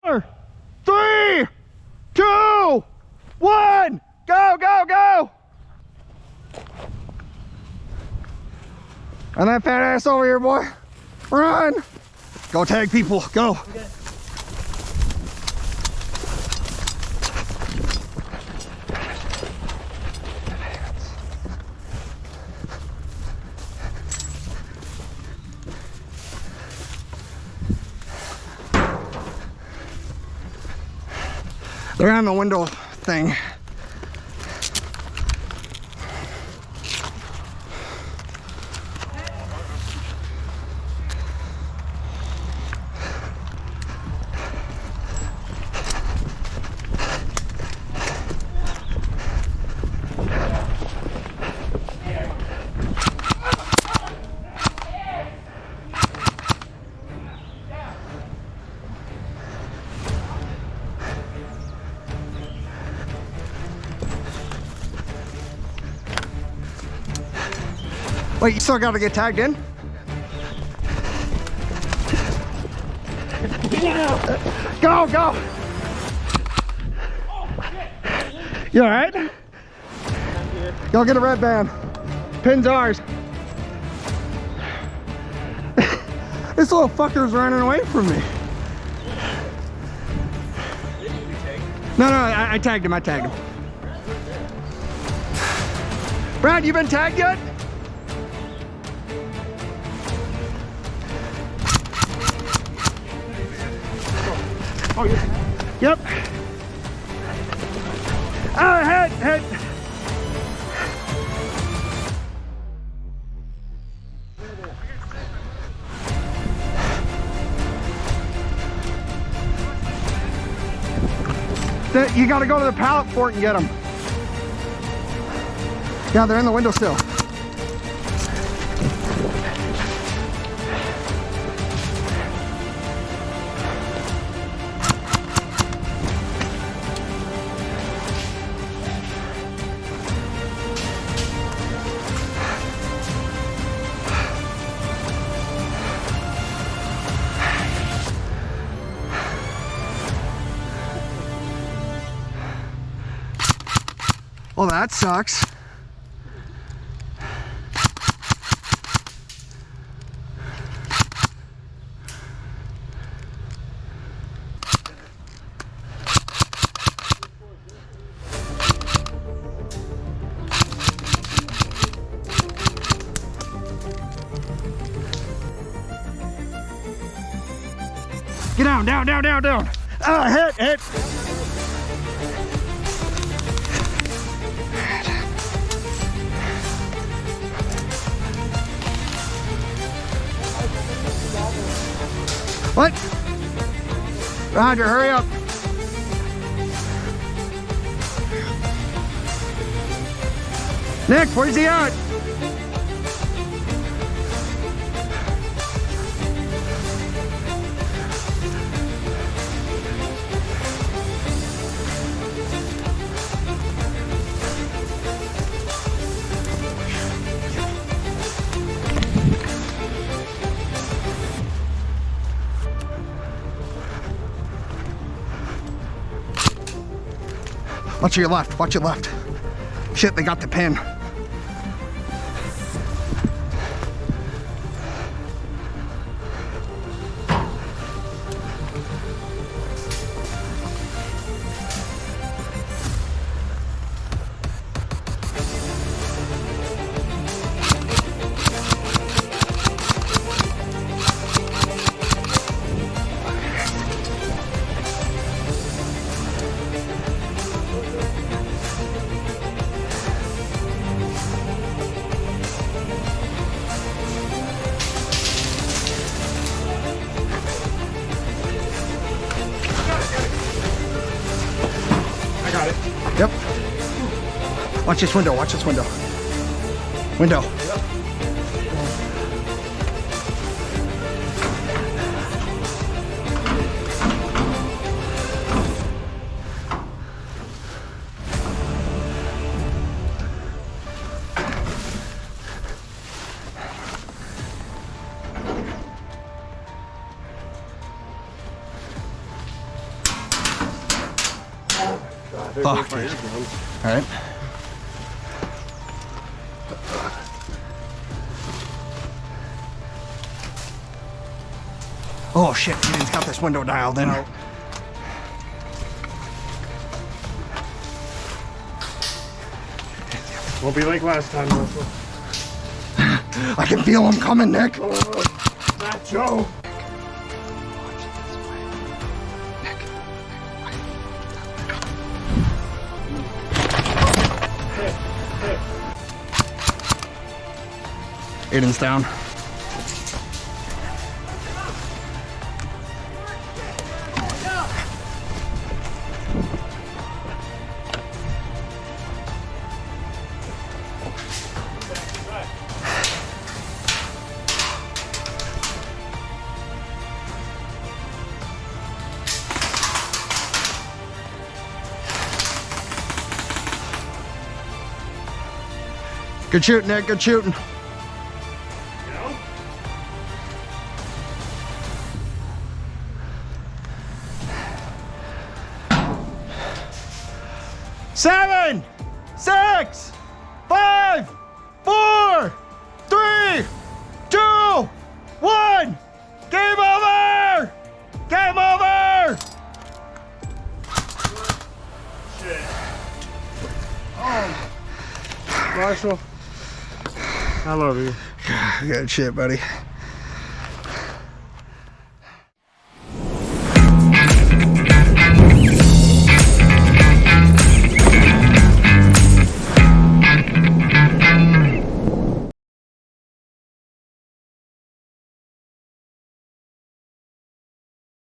4, 3, 2, 1, go, go, go! And that fat ass over here, boy. Run! Go tag people, go. Okay. They're on the window thing. Wait, you still gotta get tagged in? Go, go! You alright? Go get a red band. Pin's ours. This little fucker's running away from me. No, I tagged him, I tagged him. Brad, you been tagged yet? Oh, yep. Oh, head. You gotta go to the pallet fort and get them. Yeah, they're in the windowsill. Well, that sucks. Get down. Hit. What? Roger, hurry up. Nick, where's he at? Watch your left. Shit, they got the pin. Yep. Watch this window. Window. Fuck, dude. All right. Oh shit, Aiden's got this window dialed in. Won't be like last time, Russell. I can feel him coming, Nick. Not Joe. Aiden's down. Good shooting, Nick. Good shooting. Seven, 6, 5, 4, 3, 2, 1. Game over! Game over! Shit. Oh. Marshall, I love you. Good shit, buddy.